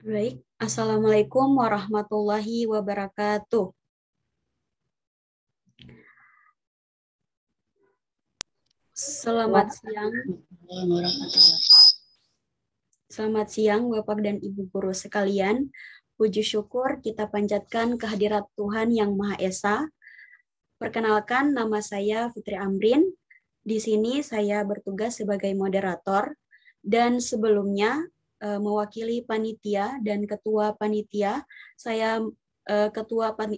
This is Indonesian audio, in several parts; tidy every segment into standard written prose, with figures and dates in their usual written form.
Baik, Assalamualaikum warahmatullahi wabarakatuh. Selamat siang. Selamat siang Bapak dan Ibu guru sekalian. Puji syukur kita panjatkan kehadirat Tuhan Yang Maha Esa. Perkenalkan, nama saya Fitri Amrin. Di sini saya bertugas sebagai moderator dan sebelumnya mewakili panitia dan ketua panitia, saya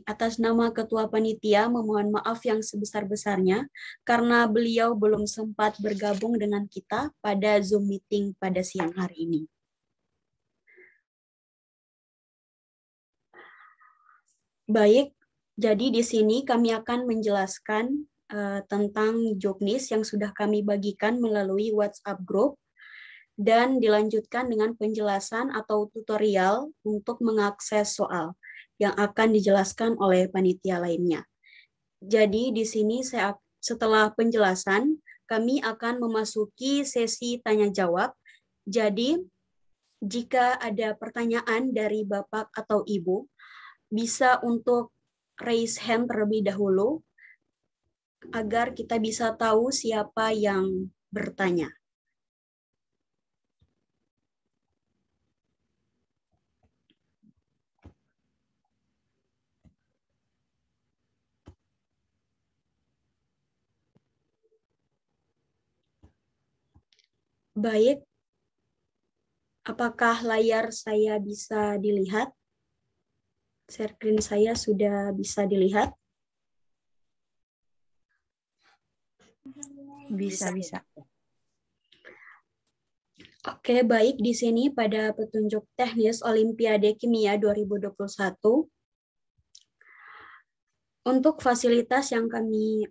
atas nama ketua panitia memohon maaf yang sebesar-besarnya karena beliau belum sempat bergabung dengan kita pada Zoom meeting pada siang hari ini. Baik, jadi di sini kami akan menjelaskan tentang juknis yang sudah kami bagikan melalui WhatsApp group dan dilanjutkan dengan penjelasan atau tutorial untuk mengakses soal yang akan dijelaskan oleh panitia lainnya. Jadi di sini setelah penjelasan kami akan memasuki sesi tanya jawab. Jadi jika ada pertanyaan dari Bapak atau Ibu, bisa untuk raise hand terlebih dahulu agar kita bisa tahu siapa yang bertanya. Baik, apakah layar saya bisa dilihat? Screen saya sudah bisa dilihat? Bisa. Oke, baik. Di sini pada petunjuk teknis Olimpiade Kimia 2021, untuk fasilitas yang kami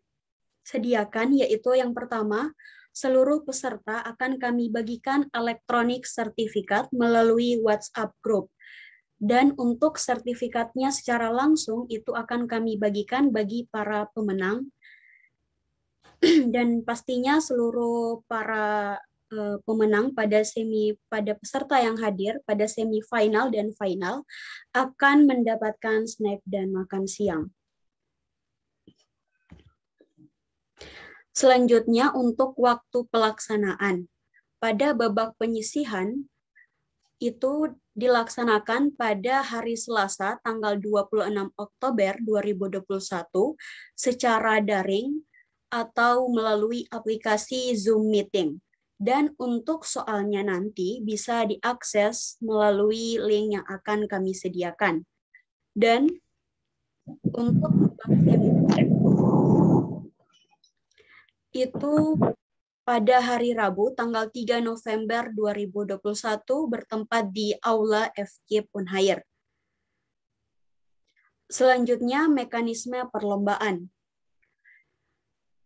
sediakan, yaitu yang pertama, seluruh peserta akan kami bagikan elektronik sertifikat melalui WhatsApp group. Dan untuk sertifikatnya secara langsung itu akan kami bagikan bagi para pemenang. Dan pastinya seluruh para pemenang pada peserta yang hadir pada semifinal dan final akan mendapatkan snack dan makan siang. Selanjutnya untuk waktu pelaksanaan. Pada babak penyisihan itu dilaksanakan pada hari Selasa tanggal 26 Oktober 2021 secara daring atau melalui aplikasi Zoom Meeting. Dan untuk soalnya nanti bisa diakses melalui link yang akan kami sediakan. Dan untuk itu pada hari Rabu tanggal 3 November 2021 bertempat di Aula FK Unhair. Selanjutnya mekanisme perlombaan.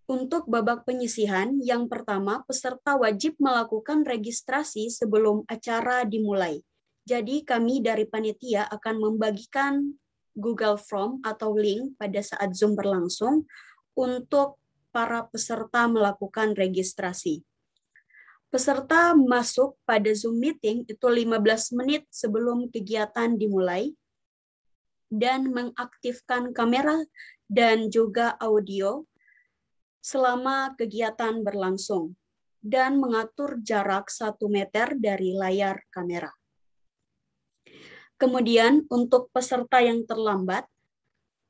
Untuk babak penyisihan, yang pertama peserta wajib melakukan registrasi sebelum acara dimulai. Jadi kami dari panitia akan membagikan Google Form atau link pada saat Zoom berlangsung untuk para peserta melakukan registrasi. Peserta masuk pada Zoom meeting itu 15 menit sebelum kegiatan dimulai dan mengaktifkan kamera dan juga audio selama kegiatan berlangsung dan mengatur jarak 1 meter dari layar kamera. Kemudian untuk peserta yang terlambat,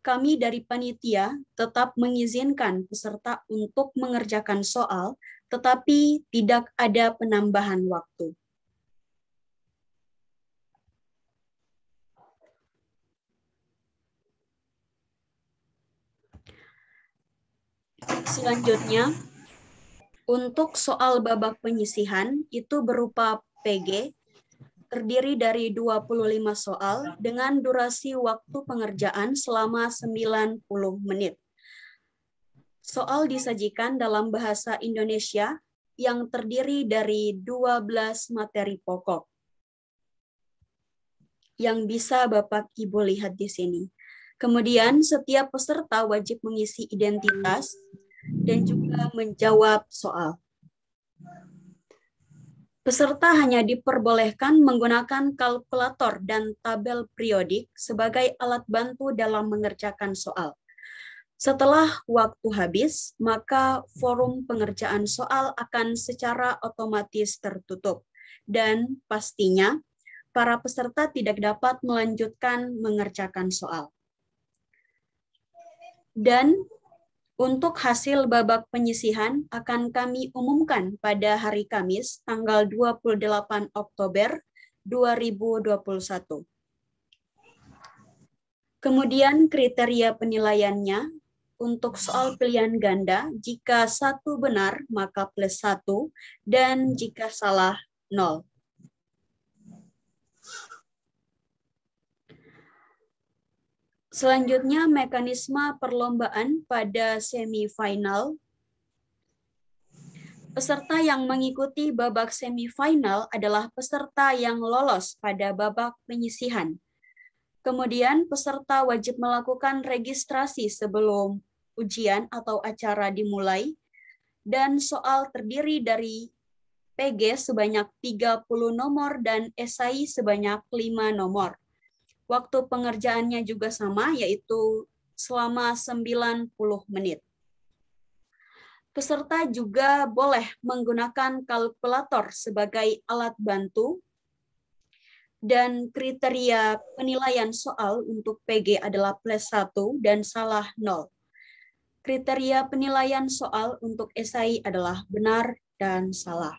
kami dari panitia tetap mengizinkan peserta untuk mengerjakan soal, tetapi tidak ada penambahan waktu. Selanjutnya, untuk soal babak penyisihan itu berupa PG, terdiri dari 25 soal dengan durasi waktu pengerjaan selama 90 menit. Soal disajikan dalam bahasa Indonesia yang terdiri dari 12 materi pokok. Yang bisa Bapak Ibu lihat di sini. Kemudian setiap peserta wajib mengisi identitas dan juga menjawab soal. Peserta hanya diperbolehkan menggunakan kalkulator dan tabel periodik sebagai alat bantu dalam mengerjakan soal. Setelah waktu habis, maka forum pengerjaan soal akan secara otomatis tertutup. Dan pastinya, para peserta tidak dapat melanjutkan mengerjakan soal. Dan untuk hasil babak penyisihan akan kami umumkan pada hari Kamis, tanggal 28 Oktober 2021. Kemudian kriteria penilaiannya, untuk soal pilihan ganda, jika satu benar maka plus 1, dan jika salah 0. Selanjutnya, mekanisme perlombaan pada semifinal. Peserta yang mengikuti babak semifinal adalah peserta yang lolos pada babak penyisihan. Kemudian, peserta wajib melakukan registrasi sebelum ujian atau acara dimulai, dan soal terdiri dari PG sebanyak 30 nomor dan esai sebanyak 5 nomor. Waktu pengerjaannya juga sama, yaitu selama 90 menit. Peserta juga boleh menggunakan kalkulator sebagai alat bantu, dan kriteria penilaian soal untuk PG adalah plus 1 dan salah 0. Kriteria penilaian soal untuk esai adalah benar dan salah.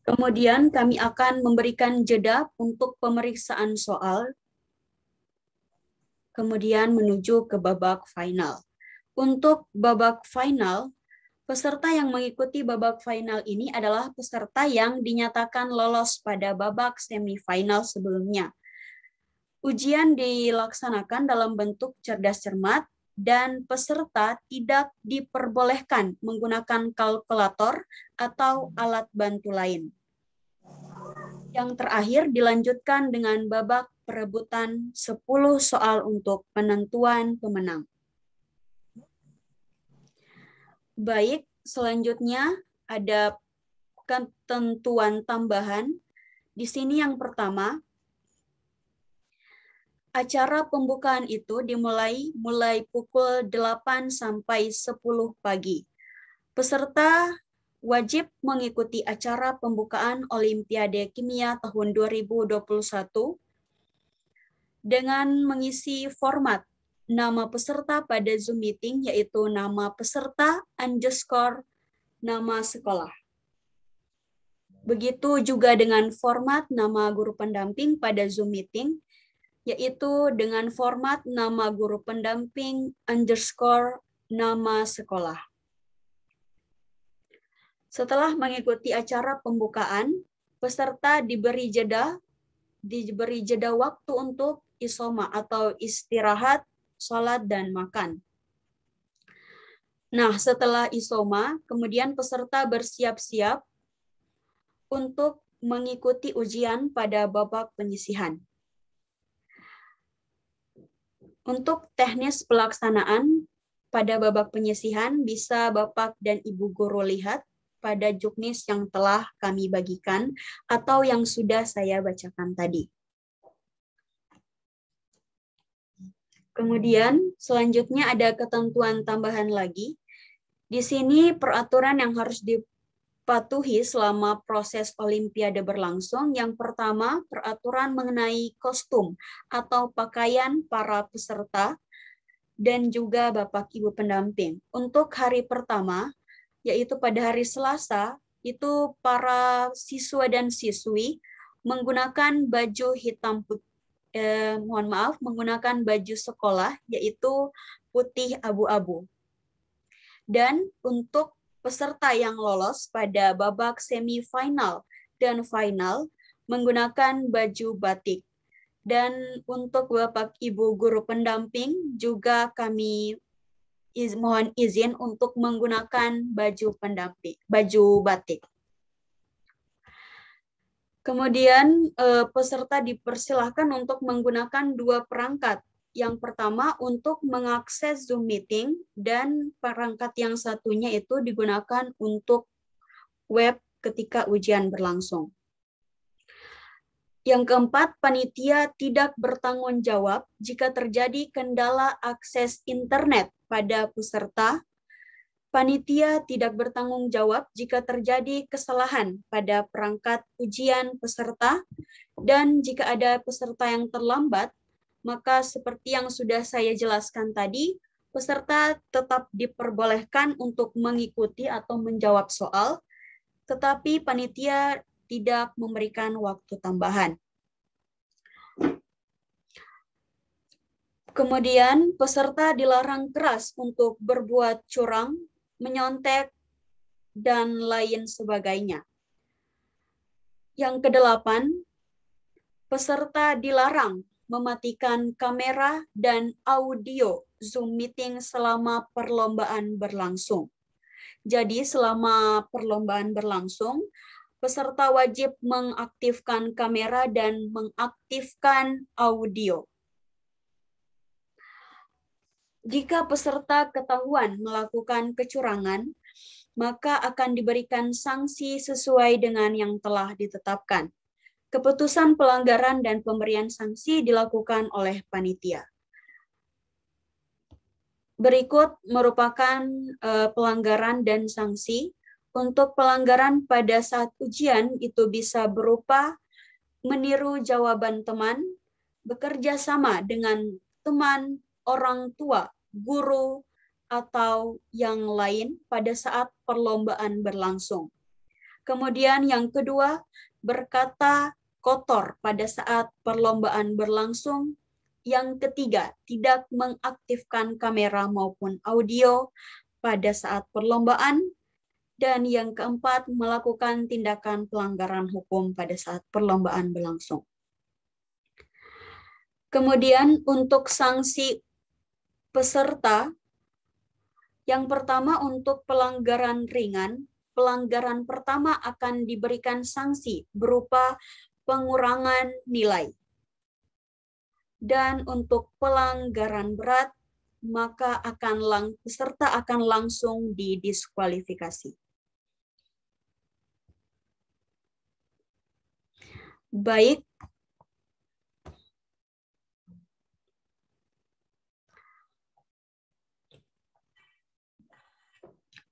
Kemudian kami akan memberikan jeda untuk pemeriksaan soal, kemudian menuju ke babak final. Untuk babak final, peserta yang mengikuti babak final ini adalah peserta yang dinyatakan lolos pada babak semifinal sebelumnya. Ujian dilaksanakan dalam bentuk cerdas cermat, dan peserta tidak diperbolehkan menggunakan kalkulator atau alat bantu lain. Yang terakhir dilanjutkan dengan babak perebutan 10 soal untuk penentuan pemenang. Baik, selanjutnya ada ketentuan tambahan. Di sini yang pertama, acara pembukaan itu dimulai pukul 8 sampai 10 pagi. Peserta wajib mengikuti acara pembukaan Olimpiade Kimia tahun 2021 dengan mengisi format nama peserta pada Zoom meeting, yaitu nama peserta _ nama sekolah. Begitu juga dengan format nama guru pendamping pada Zoom meeting, yaitu dengan format nama guru pendamping _ nama sekolah. Setelah mengikuti acara pembukaan, peserta diberi jeda waktu untuk isoma atau istirahat, sholat, dan makan. Nah, setelah isoma, kemudian peserta bersiap-siap untuk mengikuti ujian pada babak penyisihan. Untuk teknis pelaksanaan pada babak penyisihan bisa Bapak dan Ibu guru lihat pada juknis yang telah kami bagikan atau yang sudah saya bacakan tadi. Kemudian selanjutnya ada ketentuan tambahan lagi. Di sini peraturan yang harus dipatuhi selama proses Olimpiade berlangsung. Yang pertama, peraturan mengenai kostum atau pakaian para peserta dan juga Bapak Ibu pendamping. Untuk hari pertama, yaitu pada hari Selasa, itu para siswa dan siswi menggunakan baju hitam putih, menggunakan baju sekolah, yaitu putih abu-abu. Dan untuk peserta yang lolos pada babak semifinal dan final menggunakan baju batik. Dan untuk Bapak Ibu guru pendamping juga kami mohon izin untuk menggunakan baju pendamping, baju batik. Kemudian peserta dipersilahkan untuk menggunakan 2 perangkat, yang pertama untuk mengakses Zoom meeting dan perangkat yang satunya itu digunakan untuk web ketika ujian berlangsung. Yang keempat, panitia tidak bertanggung jawab jika terjadi kendala akses internet pada peserta. Panitia tidak bertanggung jawab jika terjadi kesalahan pada perangkat ujian peserta, dan jika ada peserta yang terlambat, maka seperti yang sudah saya jelaskan tadi, peserta tetap diperbolehkan untuk mengikuti atau menjawab soal, tetapi panitia tidak memberikan waktu tambahan. Kemudian, peserta dilarang keras untuk berbuat curang, menyontek, dan lain sebagainya. Yang kedelapan, peserta dilarang mematikan kamera dan audio Zoom meeting selama perlombaan berlangsung. Jadi, selama perlombaan berlangsung, peserta wajib mengaktifkan kamera dan mengaktifkan audio. Jika peserta ketahuan melakukan kecurangan, maka akan diberikan sanksi sesuai dengan yang telah ditetapkan. Keputusan pelanggaran dan pemberian sanksi dilakukan oleh panitia. Berikut merupakan pelanggaran dan sanksi. Untuk pelanggaran pada saat ujian itu bisa berupa meniru jawaban teman, bekerja sama dengan teman, orang tua, guru, atau yang lain pada saat perlombaan berlangsung. Kemudian yang kedua, berkata kotor pada saat perlombaan berlangsung. Yang ketiga, tidak mengaktifkan kamera maupun audio pada saat perlombaan. Dan yang keempat, melakukan tindakan pelanggaran hukum pada saat perlombaan berlangsung. Kemudian untuk sanksi peserta, yang pertama untuk pelanggaran ringan, pelanggaran pertama akan diberikan sanksi berupa pengurangan nilai. Dan untuk pelanggaran berat, maka peserta akan langsung didiskualifikasi. Baik.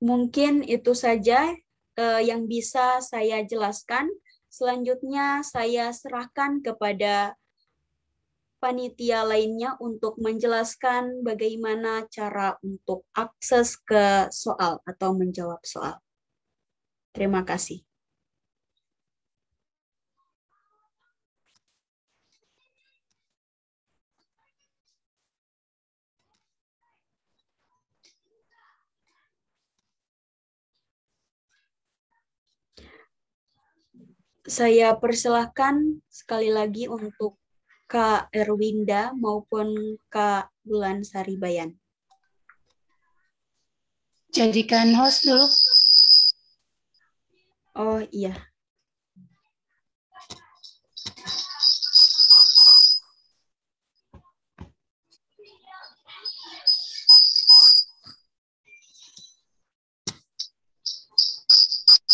Mungkin itu saja yang bisa saya jelaskan. Selanjutnya saya serahkan kepada panitia lainnya untuk menjelaskan bagaimana cara untuk akses ke soal atau menjawab soal. Terima kasih. Saya persilahkan sekali lagi untuk Kak Erwinda maupun Kak Bulan Saribayan. Jadikan host dulu. Oh iya.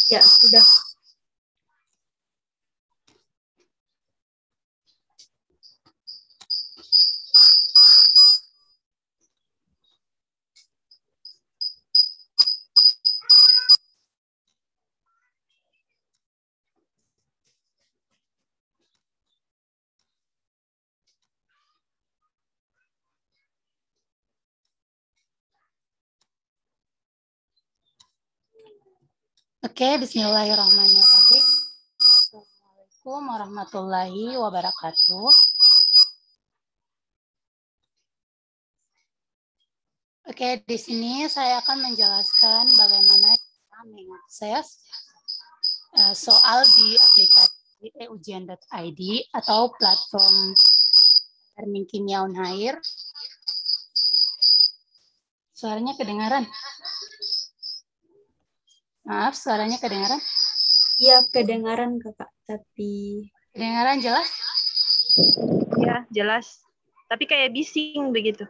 Ya, sudah. Oke, bismillahirrahmanirrahim. Assalamualaikum warahmatullahi wabarakatuh. Oke, di sini saya akan menjelaskan bagaimana cara mengakses soal di aplikasi eujian.id atau platform learning kimia on air. Suaranya kedengaran? Maaf, suaranya kedengaran? Iya, kedengaran Kakak, tapi... Kedengaran jelas? Ya, jelas. tapi kayak bising begitu.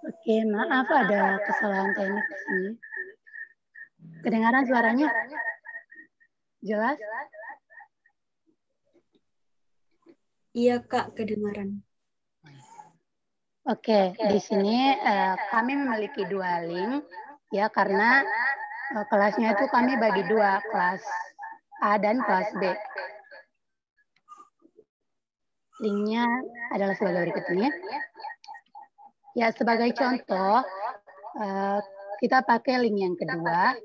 Oke, maaf ada kesalahan teknik di sini. Kedengaran suaranya? Jelas? Iya, Kak, kedengaran. Oke, di sini kami memiliki 2 link ya karena kelasnya itu kami bagi 2, kelas A dan kelas B. Linknya adalah sebagai berikut ini. Ya, sebagai contoh, kita pakai link yang kedua.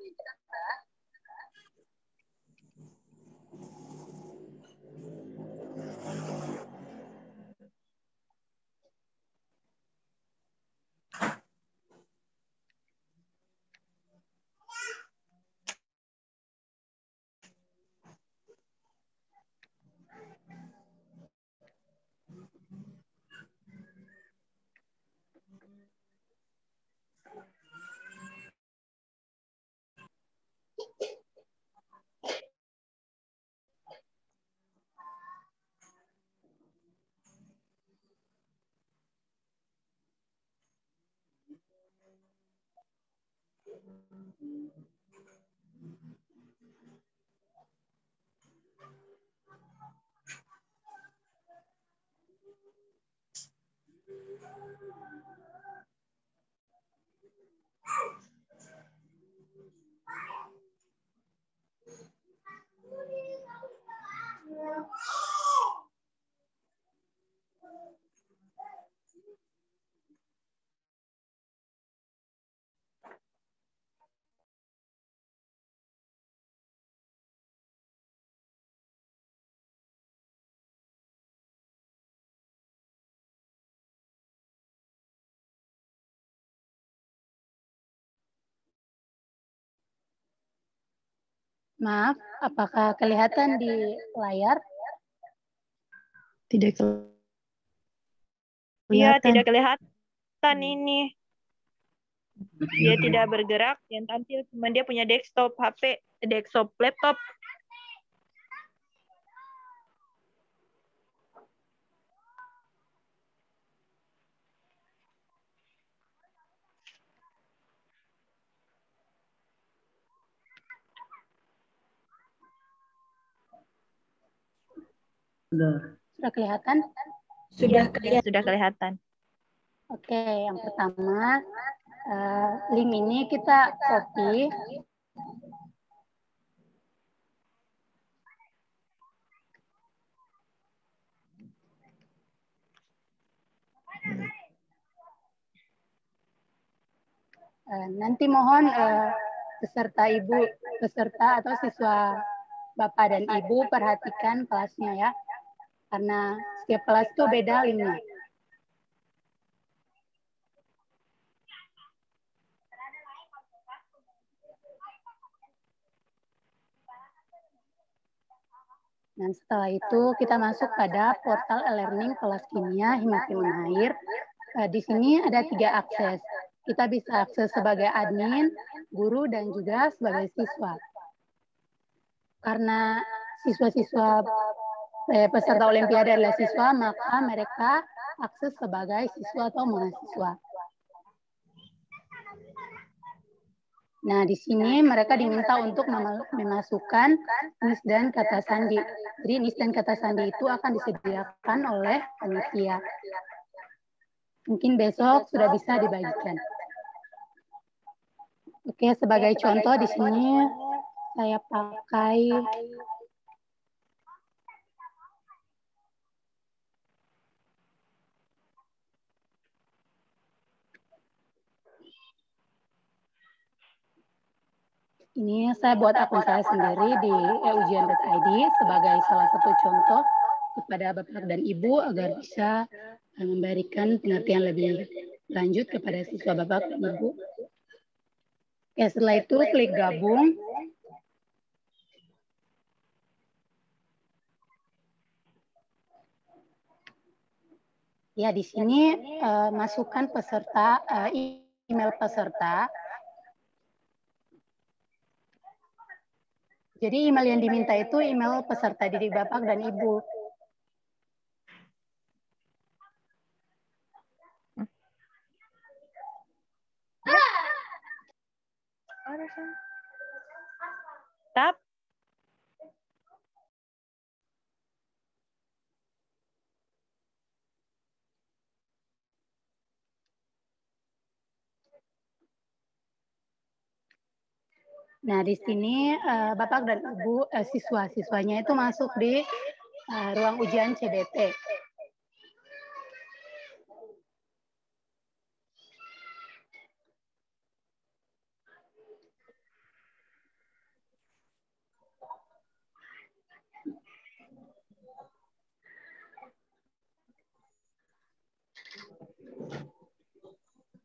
Maaf, apakah kelihatan di layar? Tidak kelihatan. Iya, tidak kelihatan ini. Dia tidak bergerak, yang tampil cuma dia punya desktop HP, desktop laptop. Sudah kelihatan? Sudah Ya, kelihatan. sudah kelihatan. Oke, yang pertama, link ini kita copy. Nanti mohon peserta atau siswa Bapak dan Ibu perhatikan kelasnya ya. Karena setiap kelas itu beda linknya. Dan setelah itu kita masuk pada portal e-learning kelas kimia Himapim Unair. Di sini ada 3 akses. Kita bisa akses sebagai admin, guru, dan juga sebagai siswa. Karena siswa-siswa peserta Olimpiade adalah siswa, maka mereka akses sebagai siswa atau mahasiswa. Nah, di sini mereka diminta untuk memasukkan NIS dan kata sandi. Jadi NIS dan kata sandi itu akan disediakan oleh panitia. Mungkin besok sudah bisa dibagikan. Oke, sebagai contoh di sini saya pakai ini, saya buat akun saya sendiri di eujian.id sebagai salah satu contoh kepada Bapak dan Ibu agar bisa memberikan pengertian lebih lanjut kepada siswa Bapak dan Ibu. Oke, setelah itu klik gabung. Ya, di sini masukkan peserta, email peserta. Jadi email yang diminta itu email peserta didik Bapak dan Ibu. Tap. Nah, di sini Bapak dan Ibu siswa-siswanya itu masuk di ruang ujian CBT.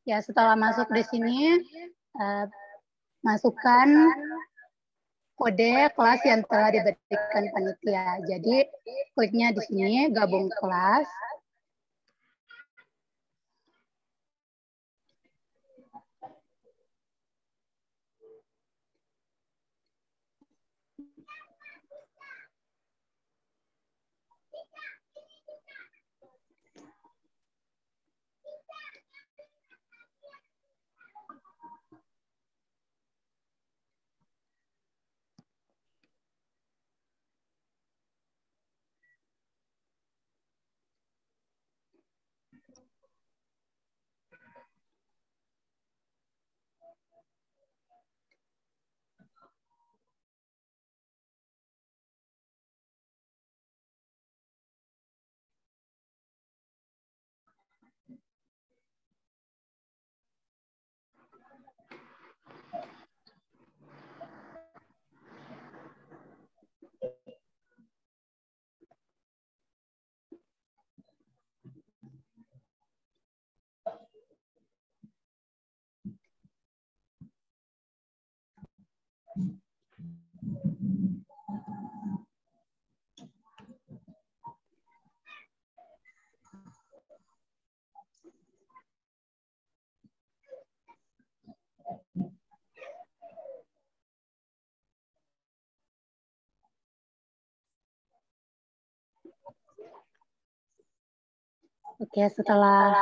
Ya, setelah masuk di sini, masukkan kode kelas yang telah diberikan panitia. Jadi, kliknya di sini, gabung kelas. Oke, setelah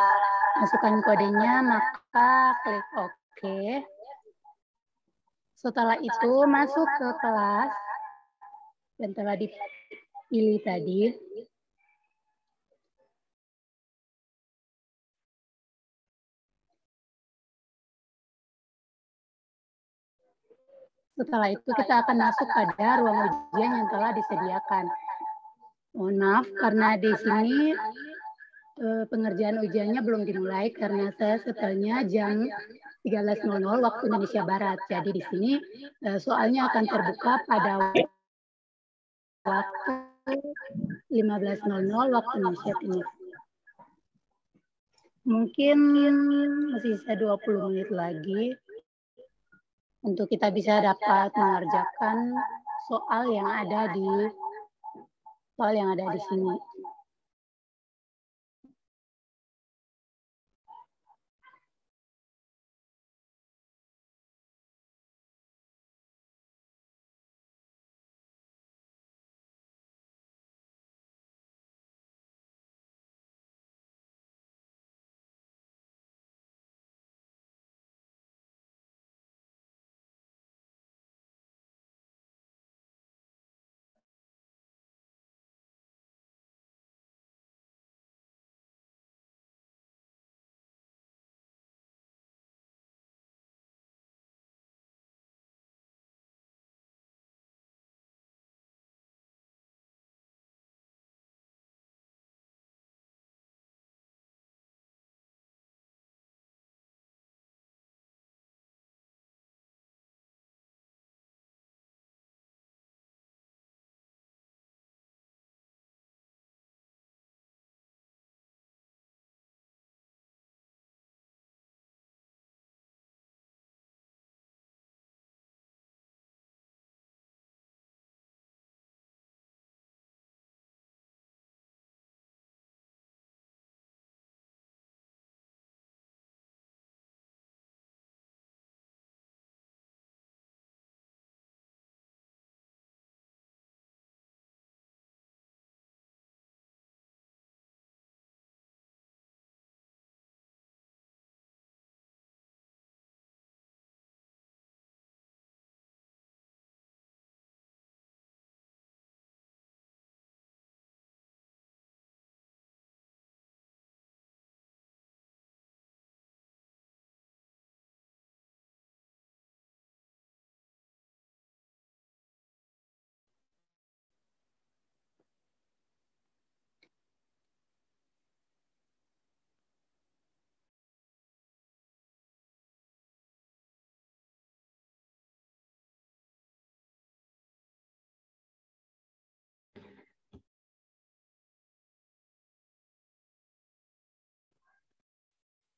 masukkan kodenya, maka klik OK. Setelah itu masuk ke kelas yang telah dipilih tadi. Setelah itu kita akan masuk pada ruang ujian yang telah disediakan. Mohon maaf karena di sini pengerjaan ujiannya belum dimulai karena saya setelnya jam 13.00 waktu Indonesia Barat. Jadi di sini soalnya akan terbuka pada waktu 15.00 waktu Indonesia Timur. Mungkin masih sisa 20 menit lagi untuk kita bisa dapat mengerjakan soal yang ada di sini.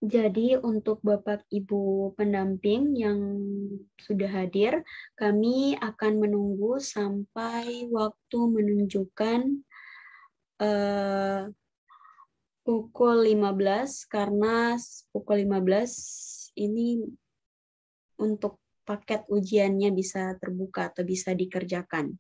Jadi untuk Bapak Ibu pendamping yang sudah hadir, kami akan menunggu sampai waktu menunjukkan pukul 15 karena pukul 15 ini untuk paket ujiannya bisa terbuka atau bisa dikerjakan.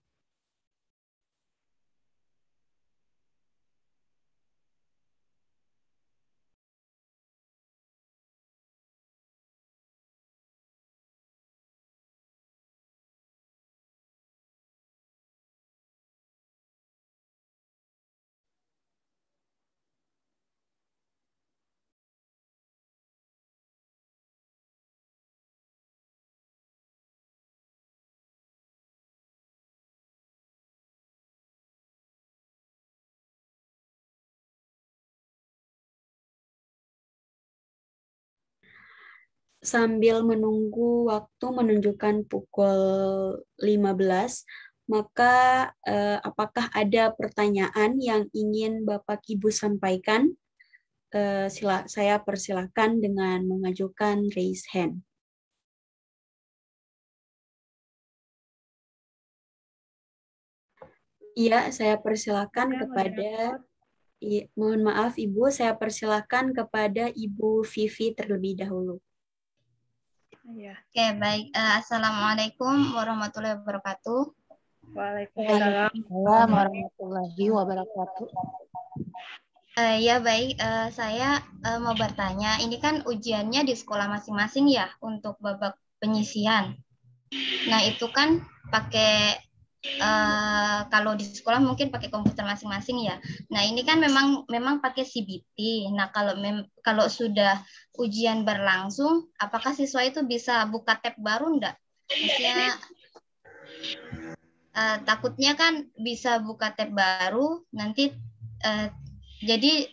Sambil menunggu waktu menunjukkan pukul 15, maka apakah ada pertanyaan yang ingin Bapak Ibu sampaikan? Saya persilahkan dengan mengajukan raise hand. Iya, saya persilahkan kepada, mohon maaf Ibu, saya persilahkan kepada Ibu Vivi terlebih dahulu. Oke, baik. Assalamualaikum warahmatullahi wabarakatuh. Waalaikumsalam. Warahmatullahi wabarakatuh. Ya, baik. Saya mau bertanya, ini kan ujiannya di sekolah masing-masing ya untuk babak penyisihan. Nah, itu kan pakai kalau di sekolah mungkin pakai komputer masing-masing ya. Nah, ini kan memang pakai CBT. Nah, kalau sudah ujian berlangsung, apakah siswa itu bisa buka tab baru enggak? Maksudnya takutnya kan bisa buka tab baru, nanti jadi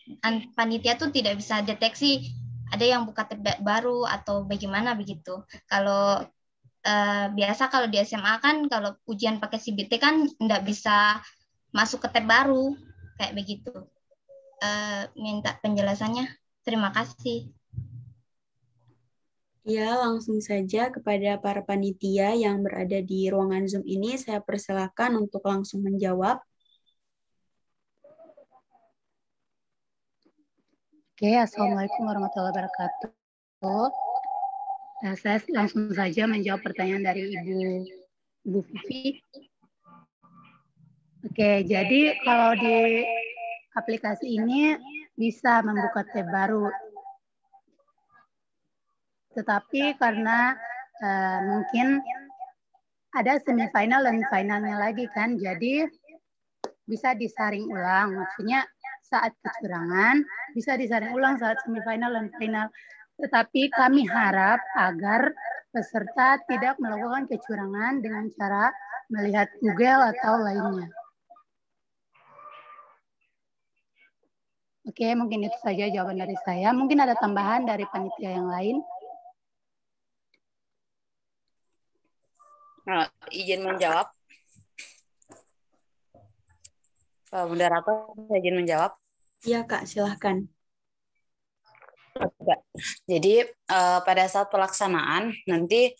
panitia tuh tidak bisa deteksi ada yang buka tab baru atau bagaimana begitu. Kalau biasa kalau di SMA kan kalau ujian pakai CBT kan nggak bisa masuk ke tab baru kayak begitu. Minta penjelasannya. Terima kasih. Ya, langsung saja kepada para panitia yang berada di ruangan Zoom ini, saya persilahkan untuk langsung menjawab. Oke, Assalamualaikum warahmatullahi wabarakatuh. Nah, saya langsung saja menjawab pertanyaan dari Ibu Vivi. Oke, jadi kalau di aplikasi ini bisa membuka tab baru. Tetapi karena mungkin ada semifinal dan finalnya lagi kan, jadi bisa disaring ulang. Maksudnya saat kecurangan bisa disaring ulang saat semifinal dan final. Tetapi kami harap agar peserta tidak melakukan kecurangan dengan cara melihat Google atau lainnya. Oke, mungkin itu saja jawaban dari saya. Mungkin ada tambahan dari panitia yang lain. Izin menjawab. Moderator, izin menjawab. Iya, Kak, silahkan. Jadi pada saat pelaksanaan nanti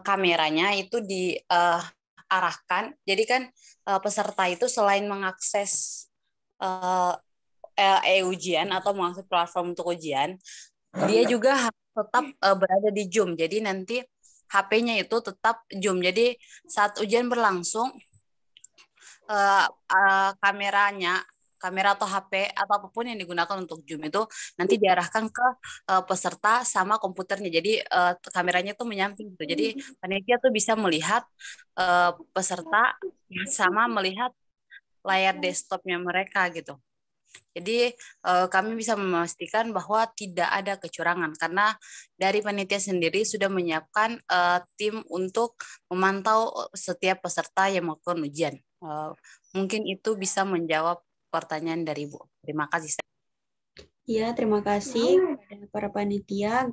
kameranya itu diarahkan. Jadi kan peserta itu selain mengakses ujian atau mengakses platform untuk ujian, dia juga harus tetap berada di Zoom. Jadi nanti HP-nya itu tetap Zoom. Jadi saat ujian berlangsung, kamera atau HP atau apapun yang digunakan untuk Zoom itu nanti diarahkan ke peserta sama komputernya. Jadi kameranya tuh menyamping gitu. Jadi panitia tuh bisa melihat peserta sama melihat layar desktopnya mereka gitu. Jadi kami bisa memastikan bahwa tidak ada kecurangan karena dari panitia sendiri sudah menyiapkan tim untuk memantau setiap peserta yang melakukan ujian. Mungkin itu bisa menjawab pertanyaan dari Ibu. Terima kasih. Ya, terima kasih kepada para panitia.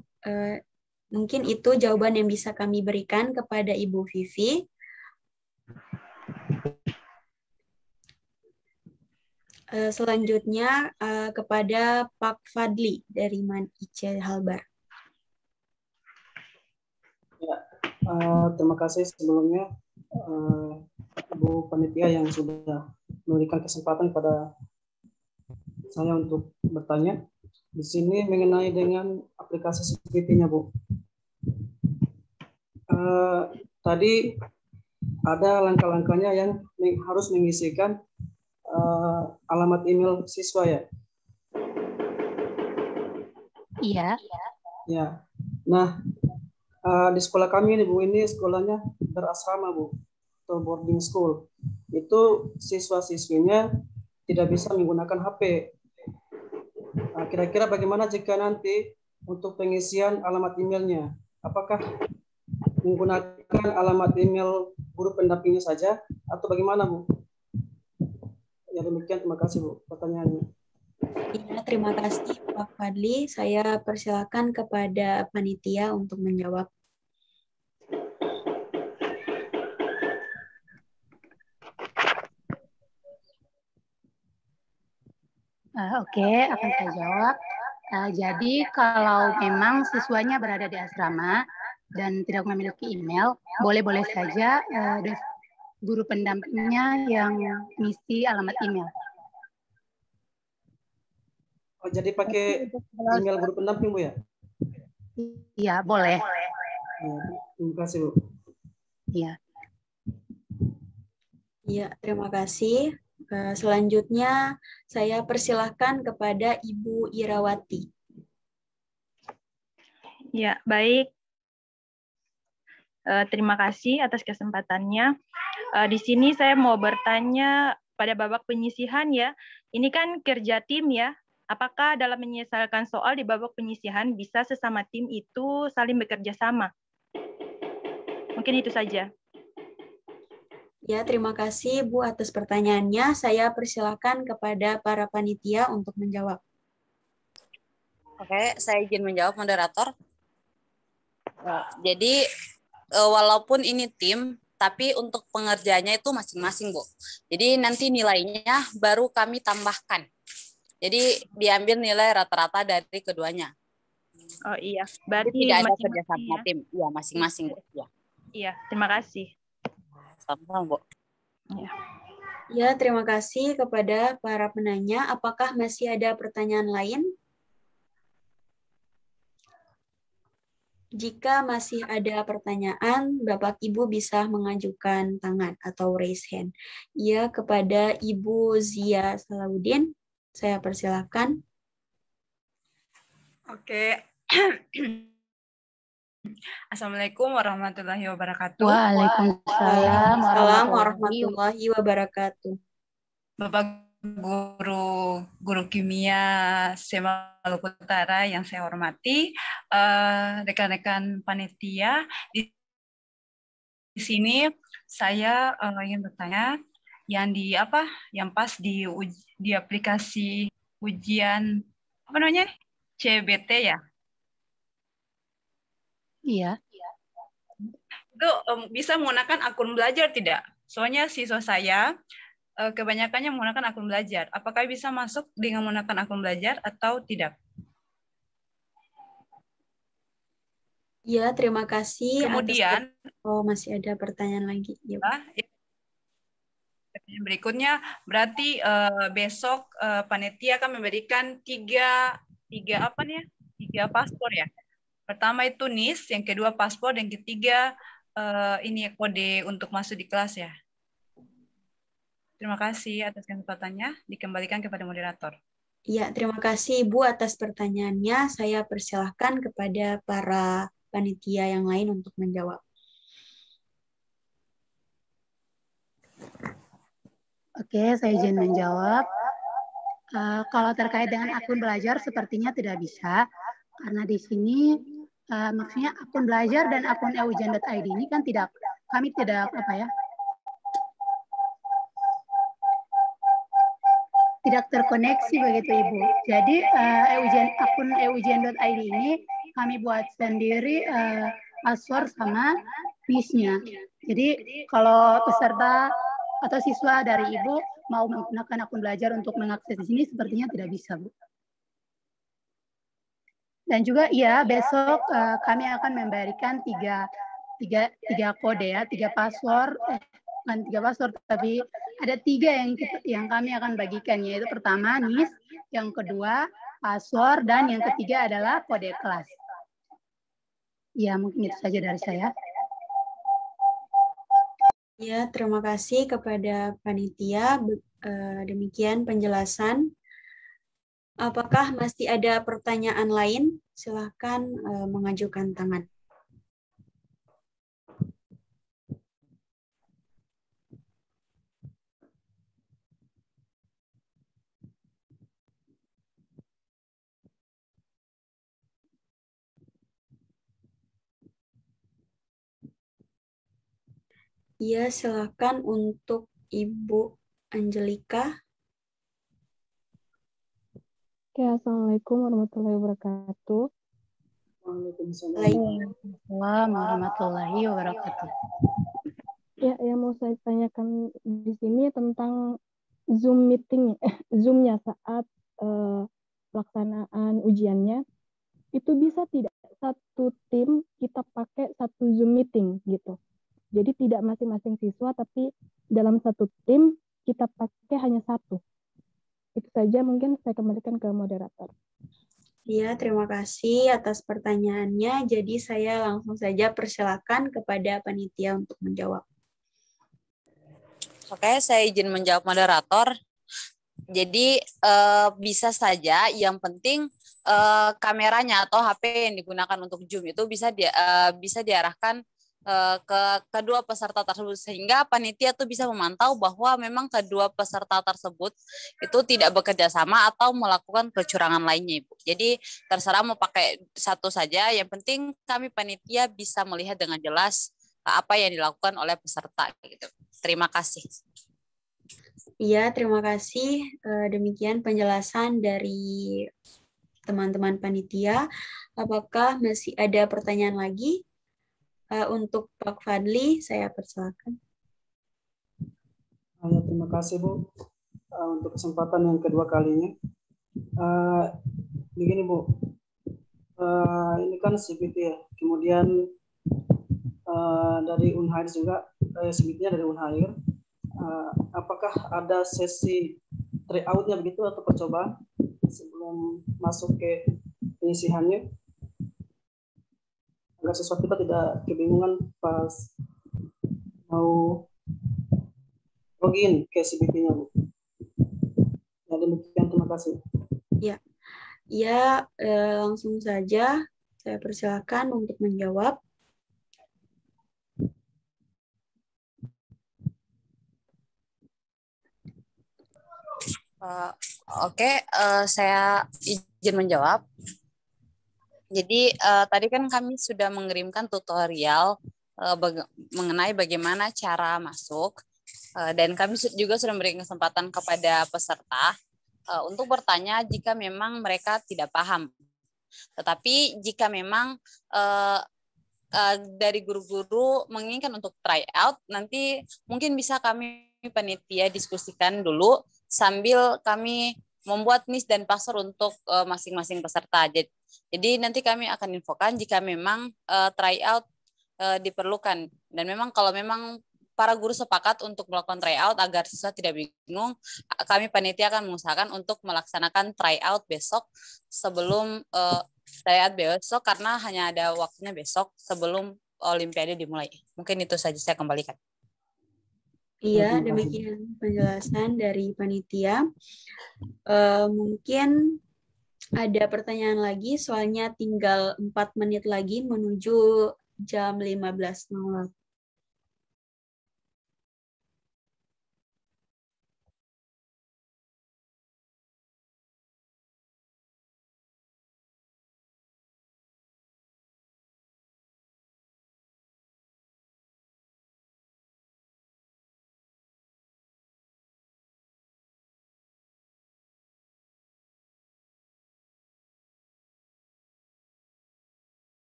Mungkin itu jawaban yang bisa kami berikan kepada Ibu Vivi. Selanjutnya kepada Pak Fadli dari IC Halbar. Ya, terima kasih sebelumnya Bu Panitia yang sudah memberikan kesempatan pada saya untuk bertanya. Di sini mengenai dengan aplikasi security-nya, Bu. Tadi ada langkah-langkahnya yang harus mengisikan alamat email siswa ya? Iya. Ya. Nah, di sekolah kami nih Bu, ini sekolahnya berasrama Bu, atau boarding school. Itu siswa-siswinya tidak bisa menggunakan HP. Nah, kira-kira bagaimana jika nanti untuk pengisian alamat emailnya? Apakah menggunakan alamat email guru pendampingnya saja atau bagaimana Bu? Ya demikian, terima kasih Bu pertanyaannya. Ya, terima kasih Pak Fadli. Saya persilakan kepada panitia untuk menjawab. Oke, akan saya jawab. Jadi kalau memang siswanya berada di asrama dan tidak memiliki email, boleh-boleh saja guru pendampingnya yang mengisi alamat email. Oh, jadi pakai email guru pendamping Bu ya? Iya, boleh. Ya, terima kasih Bu. Iya. Ya, terima kasih. Selanjutnya saya persilahkan kepada Ibu Irawati. Ya, baik. Terima kasih atas kesempatannya. Di sini saya mau bertanya pada babak penyisihan ya. Ini kan kerja tim ya. Apakah dalam menyelesaikan soal di babak penyisihan bisa sesama tim itu saling bekerja sama? Mungkin itu saja. Ya, terima kasih Bu atas pertanyaannya. Saya persilakan kepada para panitia untuk menjawab. Oke, saya izin menjawab moderator. Jadi walaupun ini tim, tapi untuk pengerjaannya itu masing-masing, Bu. Jadi nanti nilainya baru kami tambahkan. Jadi diambil nilai rata-rata dari keduanya. Oh iya, berarti berarti tidak ada masing-masing kerjasama ya. tim. Iya, masing-masing, Bu. Ya. Iya, terima kasih. Sama-sama, Bu. Ya. Ya, terima kasih kepada para penanya. Apakah masih ada pertanyaan lain? Jika masih ada pertanyaan, Bapak Ibu bisa mengajukan tangan atau raise hand. Ya, kepada Ibu Zia Salahuddin, saya persilakan. Oke. Assalamualaikum warahmatullahi wabarakatuh. Waalaikumsalam warahmatullahi wabarakatuh. Bapak guru kimia SMA Maluku Utara yang saya hormati, rekan-rekan panitia, di sini saya ingin bertanya yang pas di aplikasi ujian apa namanya? CBT ya? Iya. Itu bisa menggunakan akun belajar tidak? Soalnya siswa saya kebanyakannya menggunakan akun belajar. Apakah bisa masuk dengan menggunakan akun belajar atau tidak? Ya, terima kasih. Kemudian, masih ada pertanyaan lagi. Ya. Berikutnya, berarti besok panitia akan memberikan tiga paspor ya. Pertama itu NIS, yang kedua paspor, yang ketiga ini kode untuk masuk di kelas ya. Terima kasih atas kesempatannya. Dikembalikan kepada moderator. Ya, terima kasih Ibu atas pertanyaannya. Saya persilahkan kepada para panitia yang lain untuk menjawab. Oke, saya izin menjawab. Kalau terkait dengan akun belajar, sepertinya tidak bisa. Karena di sini maksudnya akun belajar dan akun eugen.id ini kan kami tidak tidak terkoneksi begitu Ibu. Jadi akun eugen.id ini kami buat sendiri password sama NIS-nya. Jadi kalau peserta atau siswa dari Ibu mau menggunakan akun belajar untuk mengakses di sini sepertinya tidak bisa, Bu. Dan juga ya besok kami akan memberikan tiga kode ya, tiga password, bukan tiga password tapi ada tiga yang kami akan bagikan, yaitu pertama NIS, yang kedua password, dan yang ketiga adalah kode kelas. Ya, mungkin itu saja dari saya. Ya, terima kasih kepada panitia. Demikian penjelasan. Apakah masih ada pertanyaan lain? Silahkan mengajukan tangan. Ya, silahkan untuk Ibu Angelika. Oke, Assalamualaikum warahmatullahi wabarakatuh. Waalaikumsalam warahmatullahi wabarakatuh. Ya, yang mau saya tanyakan di sini tentang Zoom meeting, Zoom-nya saat pelaksanaan ujiannya, itu bisa tidak satu tim kita pakai satu Zoom meeting gitu. Jadi tidak masing-masing siswa, tapi dalam satu tim kita pakai hanya satu. Itu saja, mungkin saya kembalikan ke moderator. Ya, terima kasih atas pertanyaannya. Jadi saya langsung saja persilakan kepada panitia untuk menjawab. Oke, saya izin menjawab moderator. Jadi bisa saja, yang penting kameranya atau HP yang digunakan untuk Zoom itu bisa diarahkan ke kedua peserta tersebut, sehingga panitia tuh bisa memantau bahwa memang kedua peserta tersebut itu tidak bekerja sama atau melakukan kecurangan lainnya, Ibu. Jadi terserah mau pakai satu saja, yang penting kami panitia bisa melihat dengan jelas apa yang dilakukan oleh peserta gitu. Terima kasih. Iya, terima kasih. Demikian penjelasan dari teman-teman panitia. Apakah masih ada pertanyaan lagi? Untuk Pak Fadli, saya persilakan. Ya, terima kasih Bu untuk kesempatan yang kedua kalinya. Begini Bu, ini kan CPT ya, kemudian dari Unhair juga, CPT-nya dari Unhair. Apakah ada sesi tryout-nya begitu atau percobaan sebelum masuk ke penyisihannya? Agar sesuatu kita tidak kebingungan pas mau login ke CBT-nya, Bu. Ya, demikian, terima kasih. Ya, langsung saja saya persilakan untuk menjawab. Oke, saya izin menjawab. Jadi tadi kan kami sudah mengirimkan tutorial mengenai bagaimana cara masuk, dan kami juga sudah memberikan kesempatan kepada peserta untuk bertanya jika memang mereka tidak paham. Tetapi jika memang dari guru-guru menginginkan untuk try out, nanti mungkin bisa kami panitia diskusikan dulu sambil kami membuat NIS dan password untuk masing-masing peserta. Jadi nanti kami akan infokan jika memang tryout diperlukan. Dan memang kalau memang para guru sepakat untuk melakukan tryout agar siswa tidak bingung, kami panitia akan mengusahakan untuk melaksanakan tryout besok sebelum tryout besok, karena hanya ada waktunya besok sebelum Olimpiade dimulai. Mungkin itu saja, saya kembalikan. Iya, demikian penjelasan dari panitia. Mungkin ada pertanyaan lagi, soalnya tinggal 4 menit lagi menuju jam 15.00.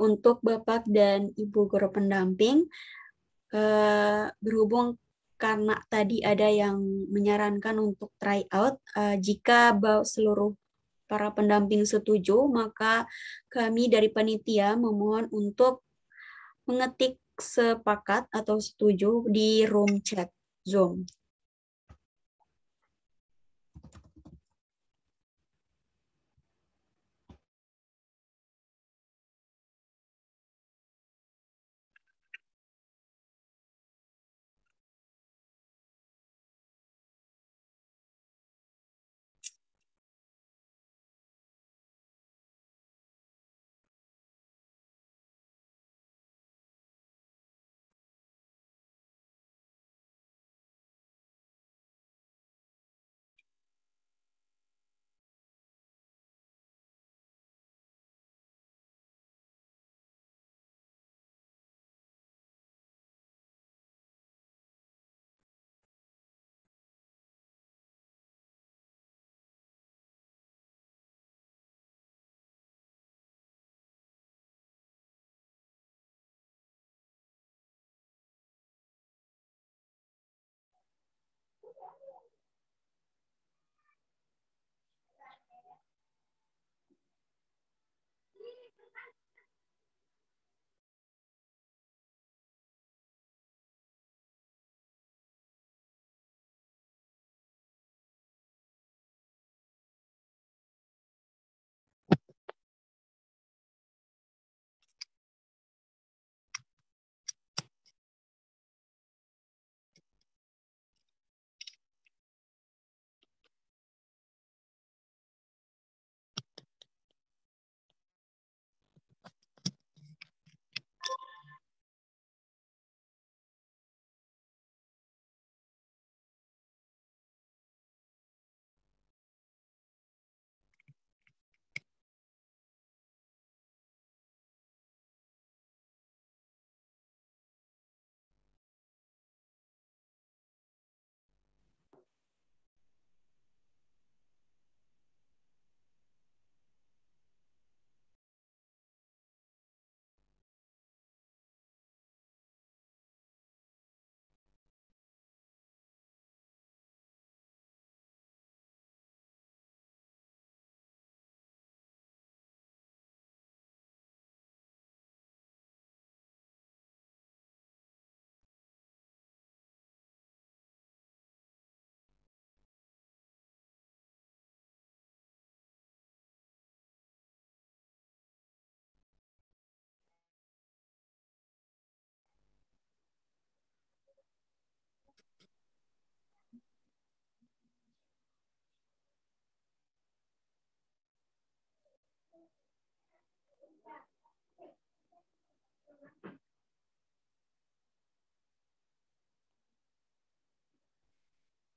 untuk Bapak dan Ibu guru pendamping, berhubung karena tadi ada yang menyarankan untuk try out, jika seluruh para pendamping setuju, maka kami dari panitia memohon untuk mengetik sepakat atau setuju di room chat Zoom.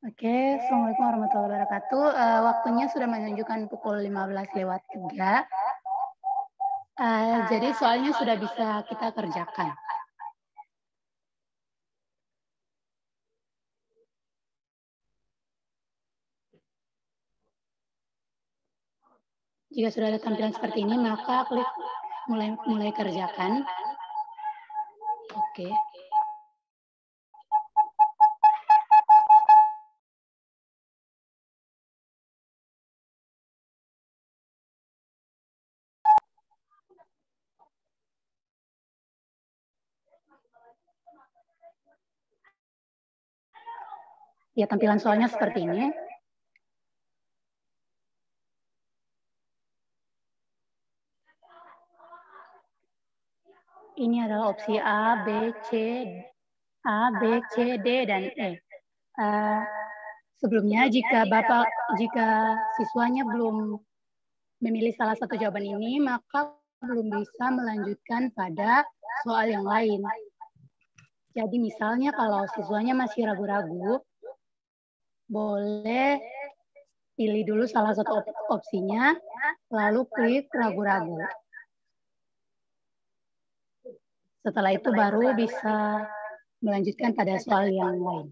Oke, Assalamualaikum warahmatullahi wabarakatuh. Waktunya sudah menunjukkan pukul 15:03. Jadi soalnya sudah bisa kita kerjakan. Jika sudah ada tampilan seperti ini, maka klik mulai kerjakan. Oke. Ya, tampilan soalnya seperti ini. Ini adalah opsi A, B, C, D, dan E. Sebelumnya, jika siswanya belum memilih salah satu jawaban ini, maka belum bisa melanjutkan pada soal yang lain. Jadi misalnya kalau siswanya masih ragu-ragu, boleh pilih dulu salah satu opsinya, lalu klik ragu-ragu. Setelah itu baru bisa melanjutkan pada soal yang lain.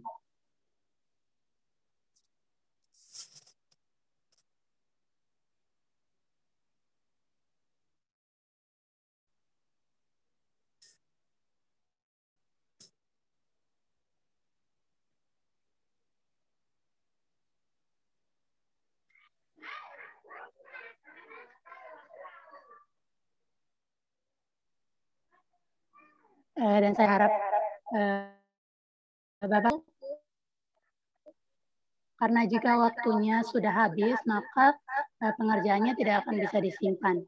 Dan saya harap Bapak, karena jika waktunya sudah habis, maka pengerjaannya tidak akan bisa disimpan.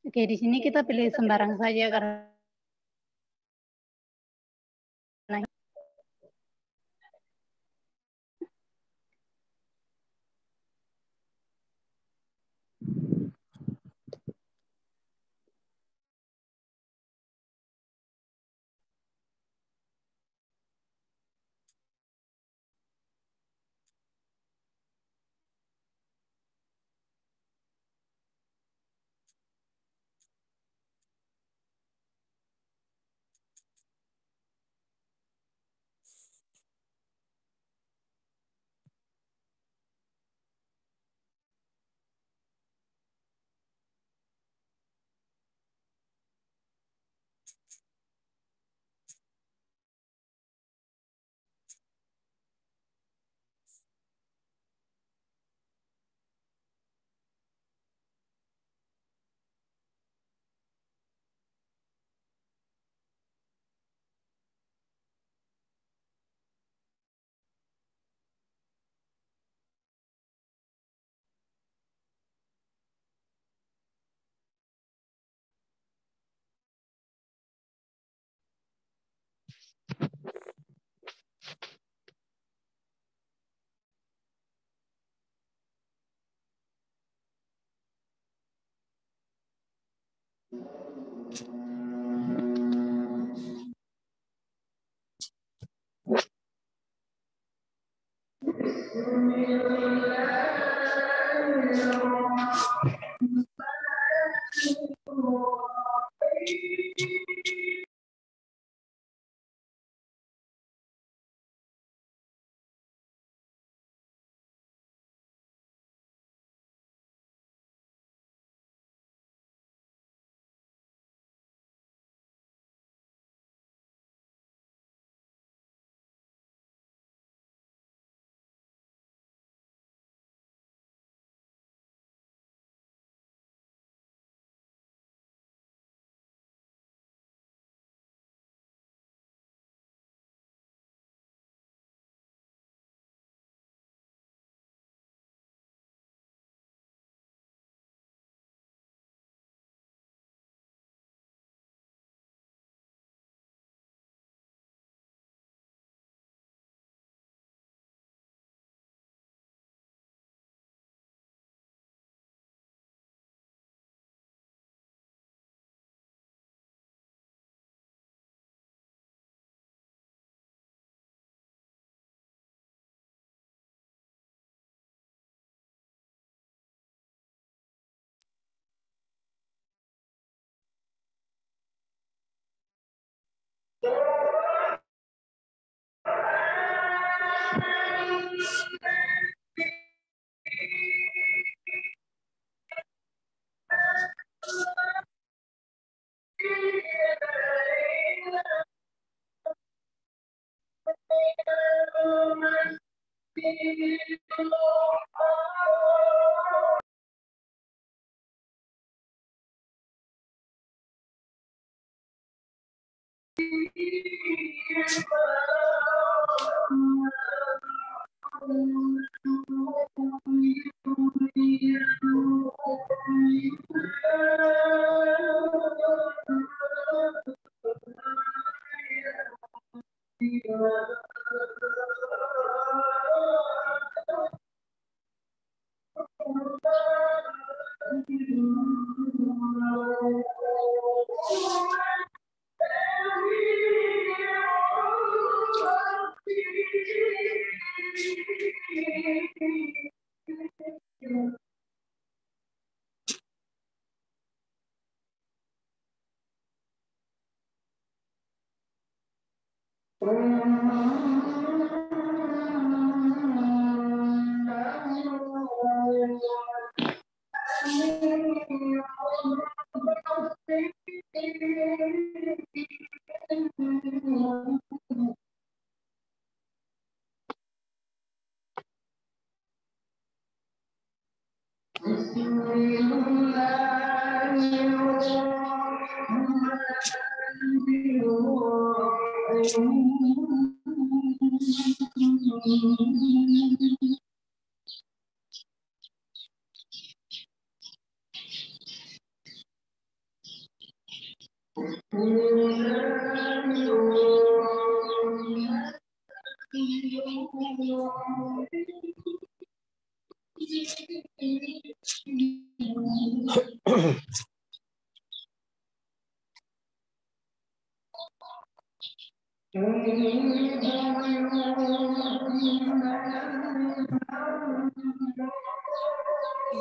Oke, di sini kita pilih sembarang saja karena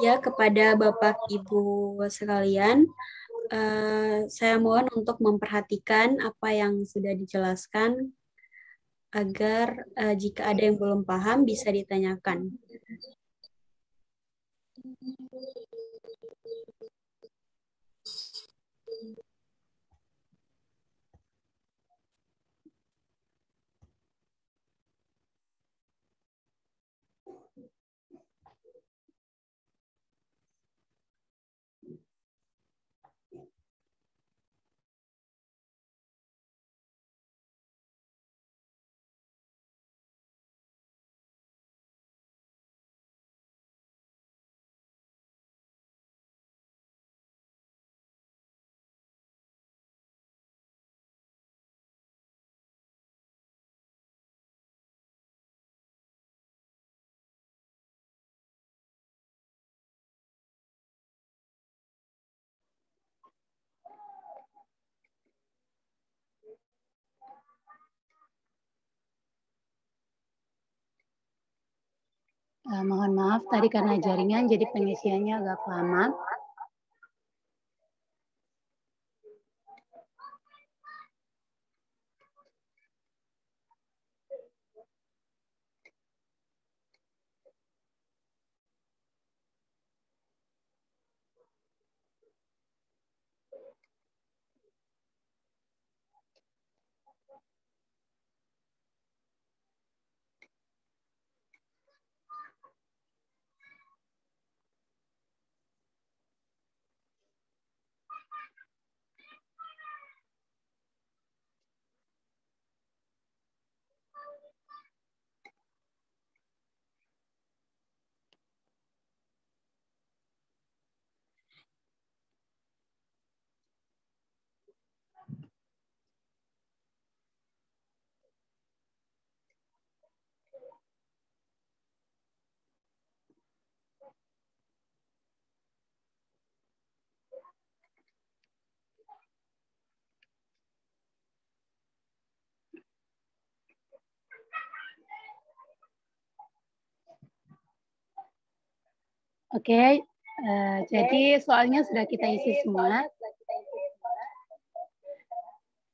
Ya, kepada Bapak Ibu sekalian, saya mohon untuk memperhatikan apa yang sudah dijelaskan agar jika ada yang belum paham bisa ditanyakan. Mohon maaf tadi karena jaringan jadi pengisiannya agak lama. Oke, jadi soalnya sudah kita isi semua.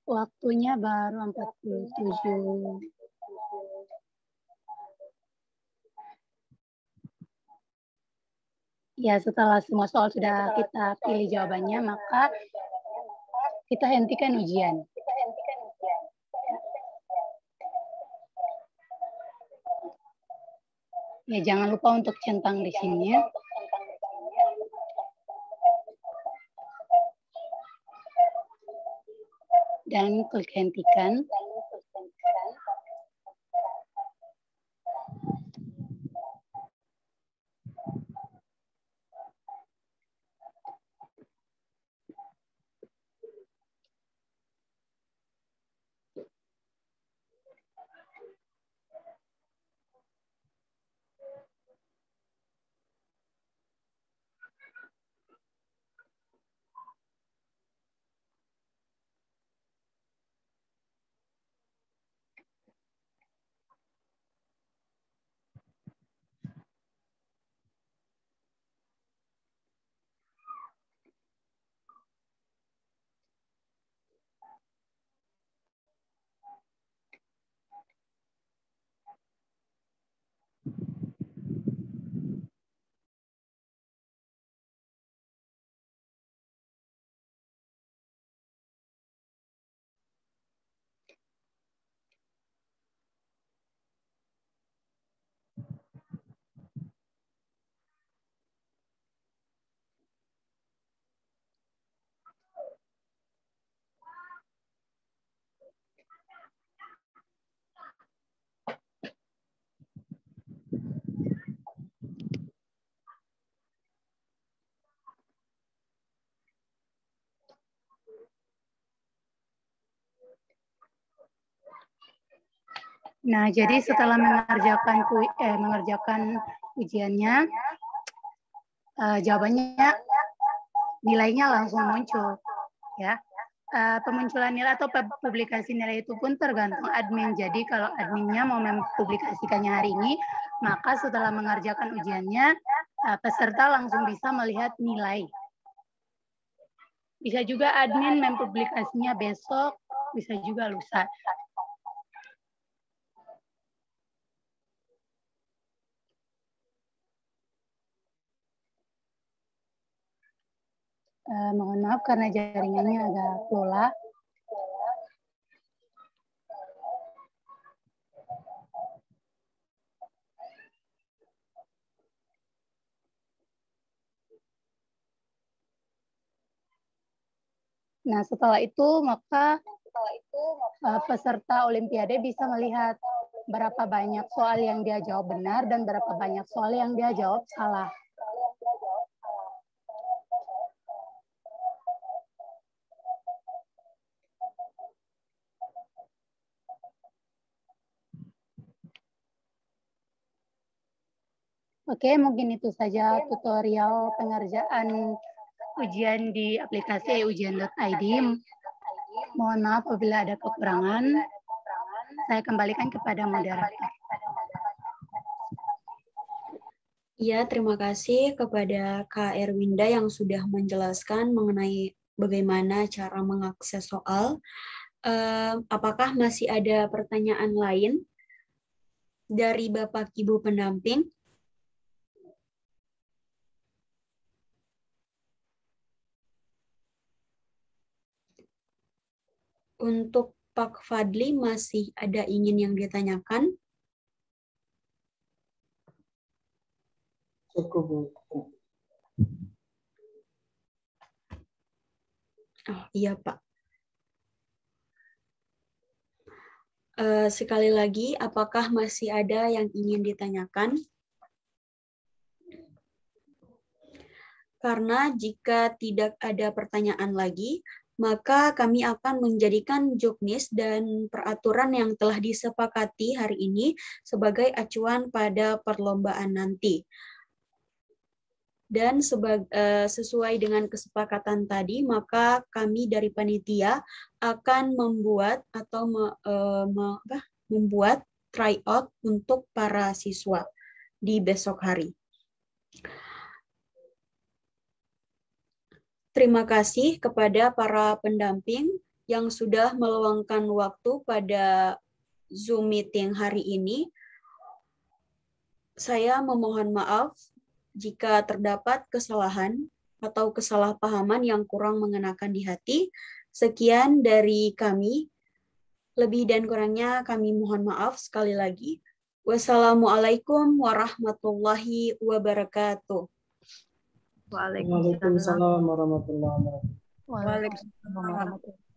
Waktunya baru 47. Ya, setelah semua soal sudah kita pilih jawabannya, maka kita hentikan ujian. Ya, jangan lupa untuk centang di sini. Dan klik hentikan. Nah, jadi setelah mengerjakan ujiannya, jawabannya nilainya langsung muncul, ya. Pemunculan nilai atau publikasi nilai itu pun tergantung admin. Jadi kalau adminnya mau mempublikasikannya hari ini, maka setelah mengerjakan ujiannya, peserta langsung bisa melihat nilai. Bisa juga admin mempublikasinya besok, bisa juga lusa. Mohon maaf karena jaringannya agak pola. Nah, setelah itu maka peserta Olimpiade bisa melihat berapa banyak soal yang dia jawab benar dan berapa banyak soal yang dia jawab salah. Oke, mungkin itu saja tutorial pengerjaan ujian di aplikasi ujian.id. Mohon maaf apabila ada kekurangan. Saya kembalikan kepada moderator. Ya, terima kasih kepada Kak Erwinda yang sudah menjelaskan mengenai bagaimana cara mengakses soal. Apakah masih ada pertanyaan lain dari Bapak Ibu pendamping? Untuk Pak Fadli masih ada ingin yang ditanyakan? Cukup. Oh iya Pak. Sekali lagi, apakah masih ada yang ingin ditanyakan? Karena jika tidak ada pertanyaan lagi, maka kami akan menjadikan juknis dan peraturan yang telah disepakati hari ini sebagai acuan pada perlombaan nanti. Dan sesuai dengan kesepakatan tadi, maka kami dari panitia akan membuat atau membuat tryout untuk para siswa di besok hari. Terima kasih kepada para pendamping yang sudah meluangkan waktu pada Zoom meeting hari ini. Saya memohon maaf jika terdapat kesalahan atau kesalahpahaman yang kurang mengenakan di hati. Sekian dari kami. Lebih dan kurangnya kami mohon maaf sekali lagi. Wassalamualaikum warahmatullahi wabarakatuh. Waalaikumsalam warahmatullahi wabarakatuh. Waalaikumsalam warahmatullahi wabarakatuh.